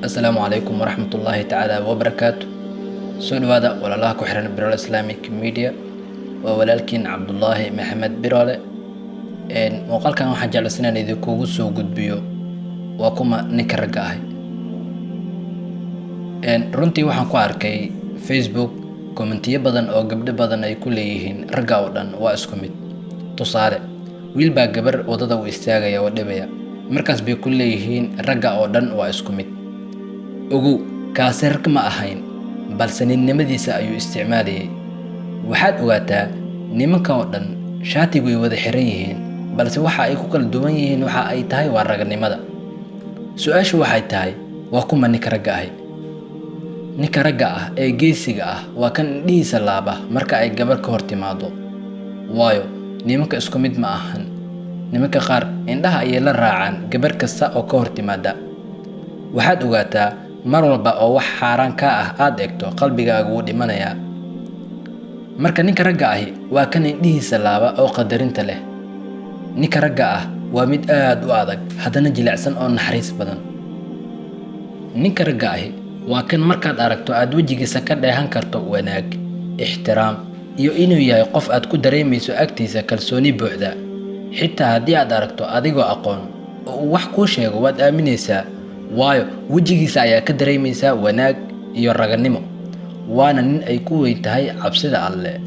السلام عليكم ورحمة الله تعالى وبركاته. سؤال هذا ولا الله كحرنا برول إسلاميك ميديا وولكن عبد الله محمد برول إن وقال كان واحد جالس سنة إذا كوجسو قد بيو وكما نكرجاه إن رنتي وحن كواركي فيسبوك كومنتي بدن أو قبل بدن أي كليهن رجعودن واسكمت تصارع ويلبا جبر وضد ويستاجا يا ودبيا مركز بكليهن رجعودن واسكمت ugu kaasirka ma ahayn balse ninnimadiisa ayuu isticmaalayay waxaad ogaataa nimanka oo dhan shaatigu way wada xiran yihiin balse waxa ay ku kala duwan yihiin waxa ay tahay waa raganimada su'aashu waxay tahay waa kuma ninka ragga ah ee geesiga ah waa kan indhihiisa laaba marka ay gabar ka hor timaado waayo nimanka isku mid ma ahan nimanka qaar indhaha ay la raacaan gabar kasta oo ka hor timaada waxaad ogaataa mar walba oo wax xaraan ka ah aad eegto qalbigaagu wuu dhimanayaa marka ninka ragga ahi waa kan indhihiisa laaba oo qadarinta leh ninka ragga ah waa mid aad u adag haddana jilicsan oo naxariis badan ninka ragga ahi waa kan markaad aragto aad wejigiisa ka dheehan karto wanaag ixtiraam iyo inuu yahay qof aad ku dareemayso agtiisa kalsooni buuxda xitaa haddii aad aragto adigoo aqoon oo uu wax kuu sheego waad aaminaysaa waayo wejigiisa ayaa ka dareemaysaa wanaag iyo raganimo waana nin ay ku weyn tahay cabsida Alle